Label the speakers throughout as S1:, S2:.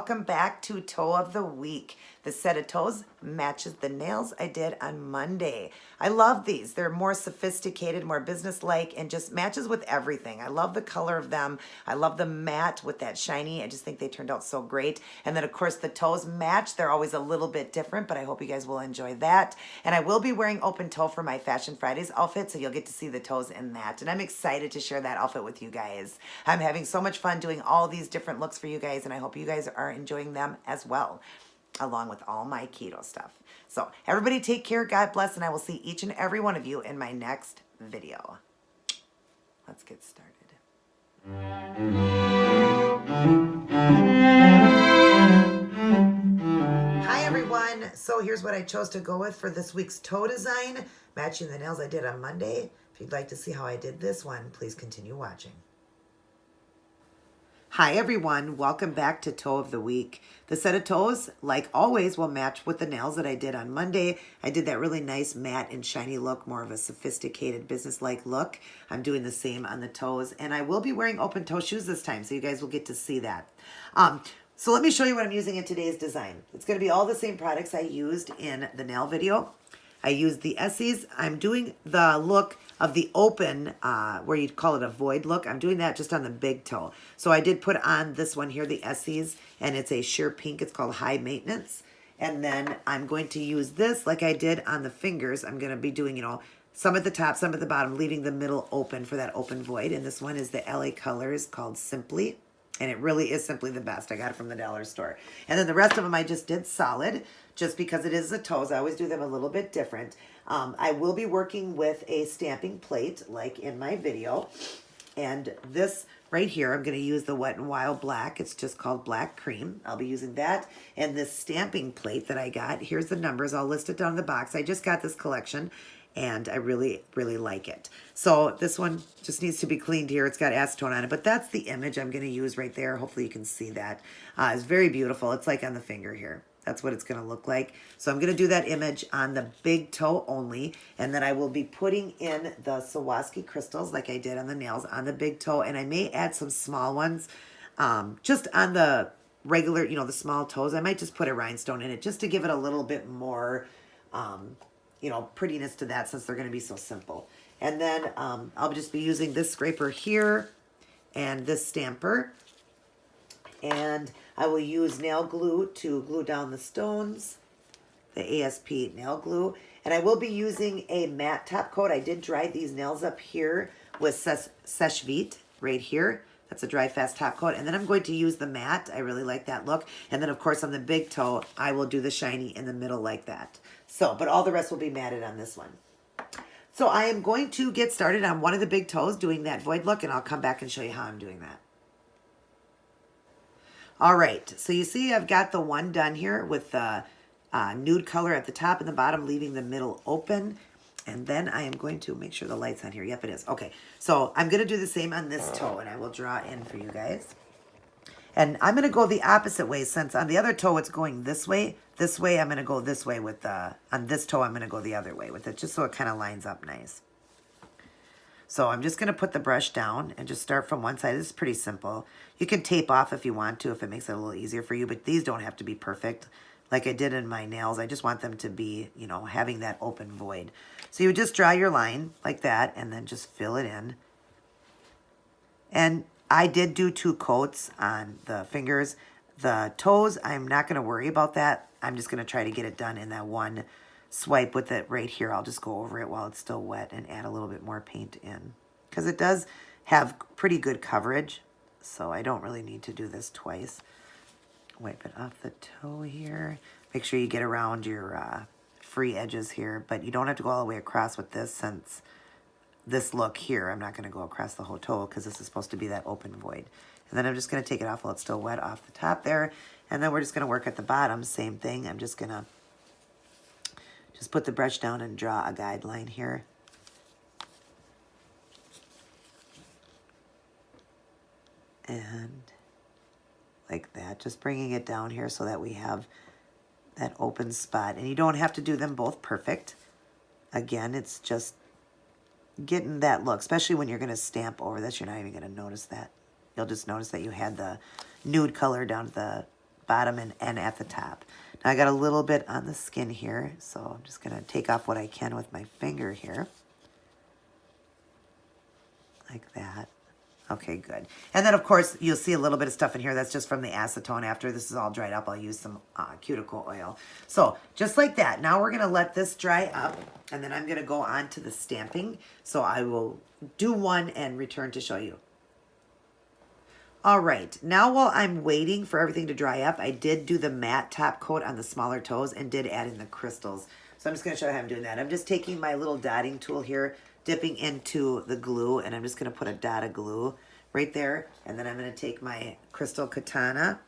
S1: welcome back to Toe of the Week. The set of toes matches the nails I did on Monday. I love these. They're more sophisticated, more business-like, and just matches with everything. I love the color of them. I love the matte with that shiny. I just think they turned out so great. And then, of course, the toes match. They're always a little bit different, but I hope you guys will enjoy that. And I will be wearing open toe for my Fashion Fridays outfit, so you'll get to see the toes in that. And I'm excited to share that outfit with you guys. I'm having so much fun doing all these different looks for you guys, and I hope you guys are enjoying them as well, along with all my keto stuff. So everybody take care, God bless, and I will see each and every one of you in my next video. Let's get started. Hi everyone. So here's what I chose to go with for this week's toe design, matching the nails I did on Monday. If you'd like to see how I did this one, please continue watching. Hi everyone, welcome back to Toe of the Week. The set of toes, like always, will match with the nails that I did on Monday. I did that really nice matte and shiny look, more of a sophisticated business-like look. I'm doing the same on the toes, and I will be wearing open toe shoes this time, so you guys will get to see that. So let me show you what I'm using in today's design. It's going to be all the same products I used in the nail video. I used the Essies. I'm doing the look of the open, where you'd call it a void look. I'm doing that just on the big toe. So I did put on this one here, the Essies, and it's a sheer pink. It's called High Maintenance. And then I'm going to use this like I did on the fingers. I'm going to be doing, some at the top, some at the bottom, leaving the middle open for that open void. And this one is the LA Colors called Simply. And it really is simply the best. I got it from the dollar store. And then the rest of them I just did solid, just because it is the toes. I always do them a little bit different. I will be working with a stamping plate, like in my video. And this right here, I'm going to use the Wet n Wild Black. It's just called Black Cream. I'll be using that. And this stamping plate that I got, here's the numbers. I'll list it down in the box. I just got this collection, and I really, really like it. So this one just needs to be cleaned here. It's got acetone on it, but that's the image I'm going to use right there. Hopefully you can see that. It's very beautiful. It's like on the finger here. That's what it's going to look like. So I'm going to do that image on the big toe only, and then I will be putting in the Swarovski crystals like I did on the nails on the big toe, and I may add some small ones just on the regular, the small toes. I might just put a rhinestone in it just to give it a little bit more prettiness to that, since they're going to be so simple. And then I'll just be using this scraper here and this stamper. And I will use nail glue to glue down the stones, the ASP nail glue. And I will be using a matte top coat. I did dry these nails up here with Seche Vite right here. That's a dry fast top coat. And then I'm going to use the matte. I really like that look. And then, of course, on the big toe, I will do the shiny in the middle like that. So, but all the rest will be matted on this one. So I am going to get started on one of the big toes doing that void look, and I'll come back and show you how I'm doing that. All right, so you see I've got the one done here with the nude color at the top and the bottom, leaving the middle open. And then I am going to make sure the light's on here. Yep, it is. Okay, so I'm going to do the same on this toe, and I will draw in for you guys. And I'm going to go the opposite way, since on the other toe it's going this way. This way I'm going to go this way with on this toe I'm going to go the other way with it, just so it kind of lines up nice. So I'm just going to put the brush down and just start from one side. This is pretty simple. You can tape off if you want to, if it makes it a little easier for you, but these don't have to be perfect like I did in my nails. I just want them to be, having that open void. So you would just draw your line like that and then just fill it in. And I did do 2 coats on the fingers. The toes, I'm not going to worry about that. I'm just going to try to get it done in that one swipe with it right here. I'll just go over it while it's still wet and add a little bit more paint in, because it does have pretty good coverage, so I don't really need to do this twice. Wipe it off the toe here. Make sure you get around your free edges here, but you don't have to go all the way across with this, since this look here, I'm not going to go across the whole toe because this is supposed to be that open void. And then I'm just going to take it off while it's still wet off the top there, and then we're just going to work at the bottom. Same thing. I'm just going to just put the brush down and draw a guideline here. And like that, just bringing it down here so that we have that open spot. And you don't have to do them both perfect. Again, it's just getting that look, especially when you're going to stamp over this. You're not even going to notice that. You'll just notice that you had the nude color down at the bottom and at the top. Now I got a little bit on the skin here, so I'm just going to take off what I can with my finger here. Like that. Okay, good. And then, of course, you'll see a little bit of stuff in here. That's just from the acetone. After this is all dried up, I'll use some cuticle oil. So, just like that. Now we're going to let this dry up, and then I'm going to go on to the stamping. So, I will do one and return to show you. All right. Now, while I'm waiting for everything to dry up, I did do the matte top coat on the smaller toes and did add in the crystals. So, I'm just going to show you how I'm doing that. I'm just taking my little dotting tool here, dipping into the glue, and I'm just going to put a dot of glue right there, and then I'm going to take my crystal katana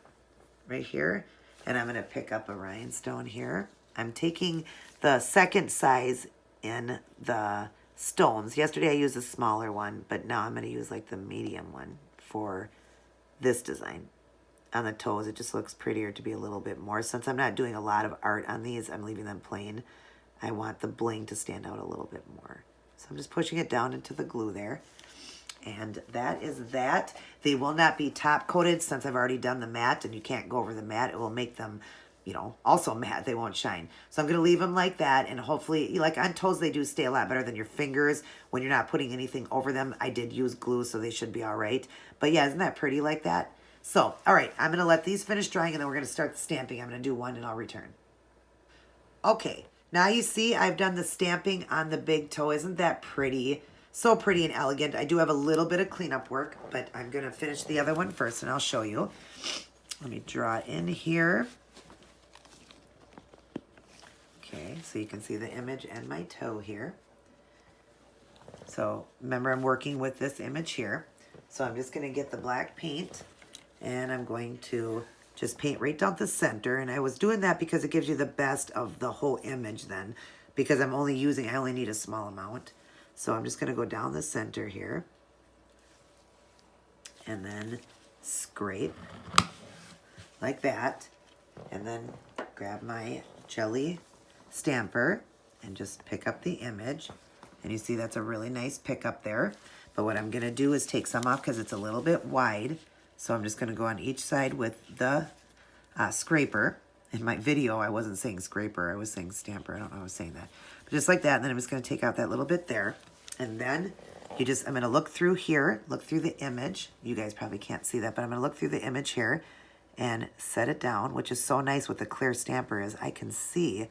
S1: right here, and I'm going to pick up a rhinestone here. I'm taking the second size in the stones. Yesterday I used a smaller one, but now I'm going to use like the medium one for this design. On the toes, it just looks prettier to be a little bit more. Since I'm not doing a lot of art on these, I'm leaving them plain. I want the bling to stand out a little bit more. So I'm just pushing it down into the glue there. And that is that. They will not be top coated since I've already done the matte, and you can't go over the matte. It will make them, you know, also matte. They won't shine. So I'm going to leave them like that, and hopefully, like on toes, they do stay a lot better than your fingers when you're not putting anything over them. I did use glue, so they should be all right. But yeah, isn't that pretty like that? So, all right, I'm going to let these finish drying, and then we're going to start the stamping. I'm going to do one, and I'll return. Okay. Now you see I've done the stamping on the big toe. Isn't that pretty? So pretty and elegant. I do have a little bit of cleanup work, but I'm going to finish the other one first, and I'll show you. Let me draw in here. Okay, so you can see the image and my toe here. So remember, I'm working with this image here. So I'm just going to get the black paint, and I'm going to just paint right down the center. And I was doing that because it gives you the best of the whole image then, because I only need a small amount. So I'm just going to go down the center here and then scrape like that, and then grab my jelly stamper and just pick up the image. And you see that's a really nice pickup there. But what I'm going to do is take some off because it's a little bit wide. So I'm just going to go on each side with the scraper. In my video, I wasn't saying scraper. I was saying stamper. I don't know why I was saying that. But just like that. And then I'm just going to take out that little bit there. And then I'm going to look through here. Look through the image. You guys probably can't see that. But I'm going to look through the image here and set it down, which is so nice with the clear stamper is I can see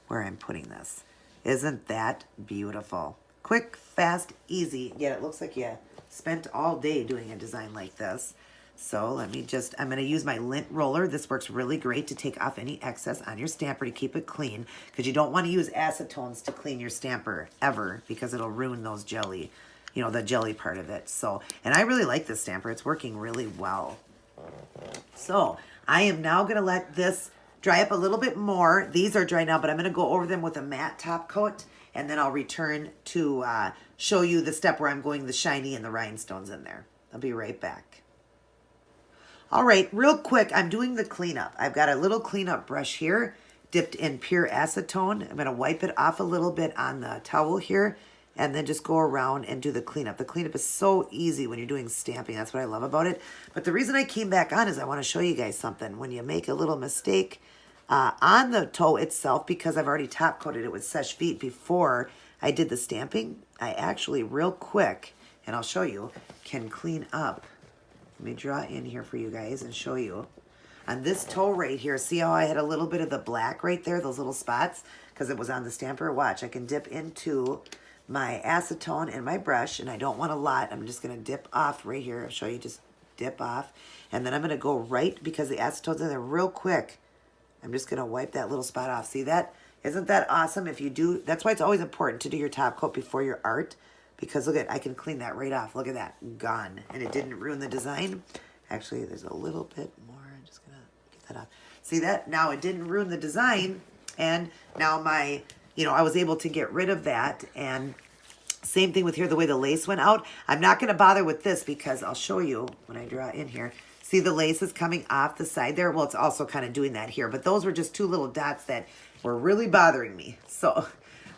S1: where I'm putting this. Isn't that beautiful? Quick, fast, easy. Yet it looks like you spent all day doing a design like this. So I'm going to use my lint roller. This works really great to take off any excess on your stamper to keep it clean, because you don't want to use acetones to clean your stamper ever, because it'll ruin those jelly, you know, the jelly part of it. So, and I really like this stamper. It's working really well. So I am now going to let this dry up a little bit more. These are dry now, but I'm going to go over them with a matte top coat, and then I'll return to show you the step where I'm going the shiny and the rhinestones in there. I'll be right back. All right, real quick, I'm doing the cleanup. I've got a little cleanup brush here dipped in pure acetone. I'm going to wipe it off a little bit on the towel here, and then just go around and do the cleanup. The cleanup is so easy when you're doing stamping. That's what I love about it. But the reason I came back on is I want to show you guys something. When you make a little mistake on the toe itself, because I've already top coated it with Seche Vite before I did the stamping, I actually real quick, and I'll show you, can clean up. Let me draw in here for you guys and show you. On this toe right here, see how I had a little bit of the black right there, those little spots, because it was on the stamper? Watch, I can dip into my acetone and my brush, and I don't want a lot. I'm just going to dip off right here. I'll show you, just dip off. And then I'm going to go right, because the acetone's in there real quick. I'm just going to wipe that little spot off. See that? Isn't that awesome? If you do, that's why it's always important to do your top coat before your art. Because look at, I can clean that right off. Look at that, gone. And it didn't ruin the design. Actually, there's a little bit more. I'm just gonna get that off. See that? Now it didn't ruin the design. And now my, you know, I was able to get rid of that. And same thing with here, the way the lace went out. I'm not gonna bother with this because I'll show you when I draw in here. See the lace is coming off the side there? Well, it's also kind of doing that here. But those were just two little dots that were really bothering me. So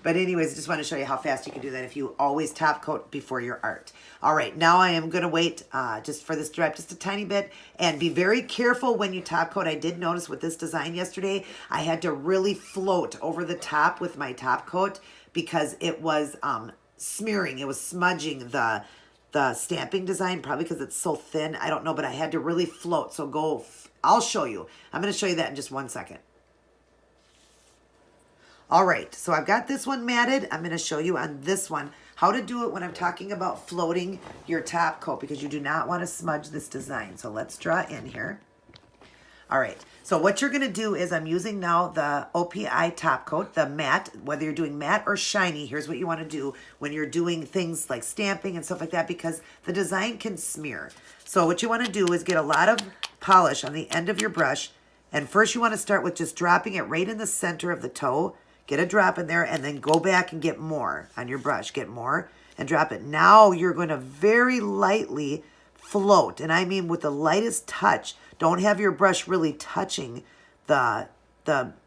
S1: But anyways, I just want to show you how fast you can do that if you always top coat before your art. All right, now I am going to wait just for this to dry up just a tiny bit, and be very careful when you top coat. I did notice with this design yesterday, I had to really float over the top with my top coat because it was smearing. It was smudging the stamping design, probably because it's so thin. I don't know, but I had to really float. So I'll show you. I'm going to show you that in just 1 second. All right, so I've got this one matted. I'm going to show you on this one how to do it when I'm talking about floating your top coat, because you do not want to smudge this design. So let's draw in here. All right, so what you're going to do is I'm using now the OPI top coat, the matte. Whether you're doing matte or shiny, here's what you want to do when you're doing things like stamping and stuff like that, because the design can smear. So what you want to do is get a lot of polish on the end of your brush, and first you want to start with just dropping it right in the center of the toe. Get a drop in there, and then go back and get more on your brush. Get more and drop it. Now you're going to very lightly float, and I mean with the lightest touch. Don't have your brush really touching the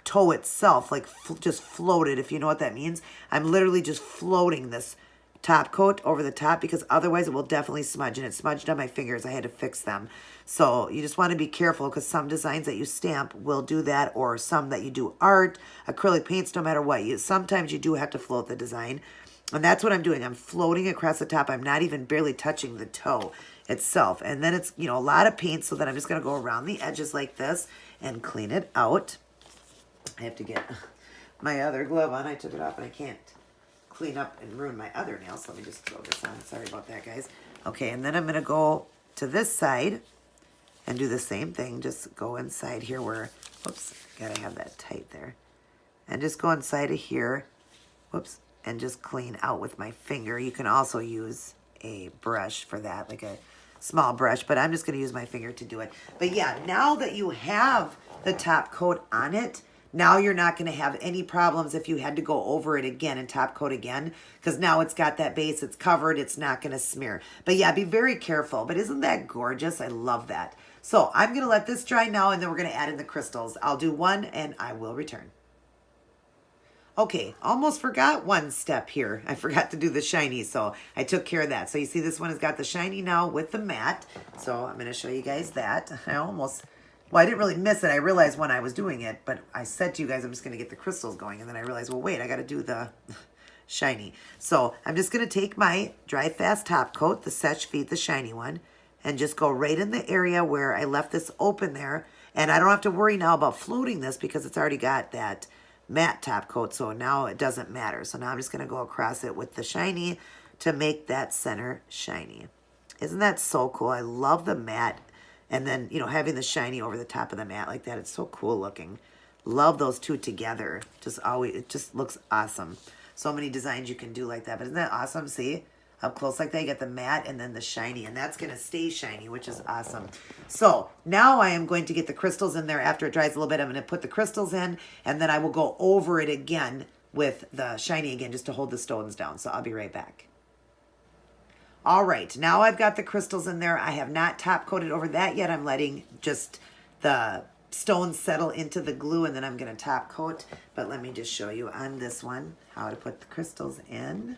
S1: toe itself, like just float it, if you know what that means. I'm literally just floating this top coat over the top, because otherwise it will definitely smudge, and it smudged on my fingers. I had to fix them. So you just want to be careful, because some designs that you stamp will do that, or some that you do art, acrylic paints, no matter what. Sometimes you do have to float the design, and that's what I'm doing. I'm floating across the top. I'm not even barely touching the toe itself. And then it's, a lot of paint, so then I'm just going to go around the edges like this and clean it out. I have to get my other glove on. I took it off, and I can't clean up and ruin my other nails. So let me just throw this on. Sorry about that, guys. Okay, and then I'm going to go to this side and do the same thing. Just go inside here where, whoops, gotta have that tight there. And just go inside of here, whoops, and just clean out with my finger. You can also use a brush for that, like a small brush, but I'm just gonna use my finger to do it. But yeah, now that you have the top coat on it, now you're not going to have any problems if you had to go over it again and top coat again, because now it's got that base, it's covered, it's not going to smear. But yeah, be very careful. But isn't that gorgeous? I love that. So I'm going to let this dry now, and then we're going to add in the crystals. I'll do one, and I will return. Okay, almost forgot one step here. I forgot to do the shiny, so I took care of that. So you see this one has got the shiny now with the matte. So I'm going to show you guys that. Well, I didn't really miss it. I realized when I was doing it, but I said to you guys I'm just going to get the crystals going, and then I realized, well, wait, I got to do the shiny. So I'm just going to take my Dry Fast top coat, the Seche Vite, the shiny one, and just go right in the area where I left this open there. And I don't have to worry now about floating this, because it's already got that matte top coat, so now it doesn't matter. So now I'm just going to go across it with the shiny to make that center shiny. Isn't that so cool? I love the matte. And then, having the shiny over the top of the matte like that, it's so cool looking. Love those two together. It just looks awesome. So many designs you can do like that. But isn't that awesome? See? Up close like that, you get the matte and then the shiny. And that's going to stay shiny, which is awesome. So now I am going to get the crystals in there after it dries a little bit. I'm going to put the crystals in, and then I will go over it again with the shiny again, just to hold the stones down. So I'll be right back. All right, now I've got the crystals in there. I have not top coated over that yet. I'm letting just the stones settle into the glue, and then I'm going to top coat. But let me just show you on this one how to put the crystals in.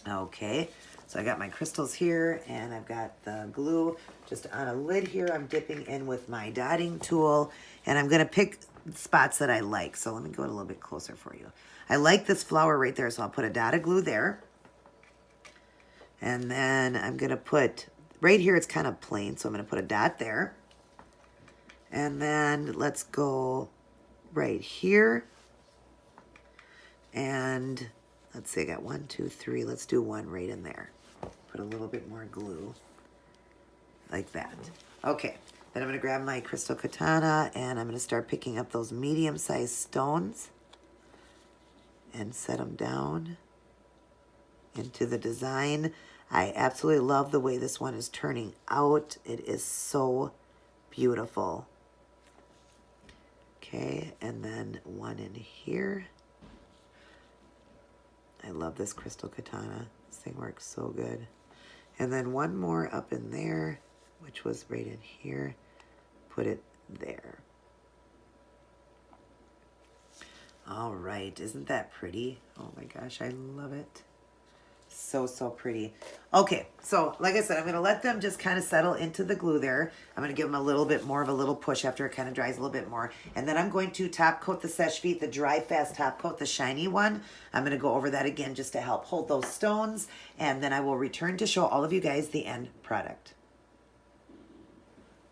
S1: Okay, so I got my crystals here, and I've got the glue just on a lid here. I'm dipping in with my dotting tool, and I'm going to pick spots that I like. So let me go a little bit closer for you. I like this flower right there, so I'll put a dot of glue there. And then I'm going to put, right here it's kind of plain, so I'm going to put a dot there. And then let's go right here. And let's see, I got 1, 2, 3. Let's do one right in there. Put a little bit more glue, like that. Okay, then I'm going to grab my crystal katana, and I'm going to start picking up those medium-sized stones and set them down into the design. I absolutely love the way this one is turning out. It is so beautiful. Okay, and then one in here. I love this crystal katana. This thing works so good. And then one more up in there, which was right in here. Put it there. All right, isn't that pretty? Oh my gosh, I love it. So, so pretty. Okay, so like I said, I'm going to let them just kind of settle into the glue there. I'm going to give them a little bit more of a little push after it kind of dries a little bit more. And then I'm going to top coat the Seche Vite, the dry fast top coat, the shiny one. I'm going to go over that again just to help hold those stones. And then I will return to show all of you guys the end product.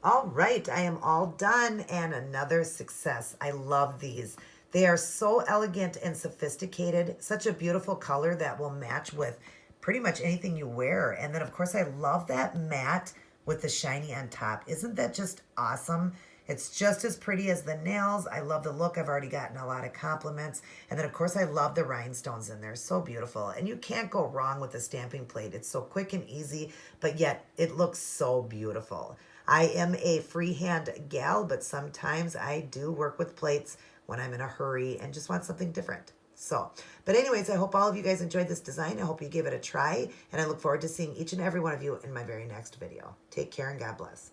S1: All right, I am all done and another success. I love these. They are so elegant and sophisticated. Such a beautiful color that will match with pretty much anything you wear. And then, of course, I love that matte with the shiny on top. Isn't that just awesome? It's just as pretty as the nails. I love the look. I've already gotten a lot of compliments. And then, of course, I love the rhinestones in there. So beautiful. And you can't go wrong with the stamping plate. It's so quick and easy, but yet it looks so beautiful. I am a freehand gal, but sometimes I do work with plates when I'm in a hurry and just want something different. So, but anyways, I hope all of you guys enjoyed this design. I hope you give it a try, and I look forward to seeing each and every one of you in my very next video. Take care and God bless.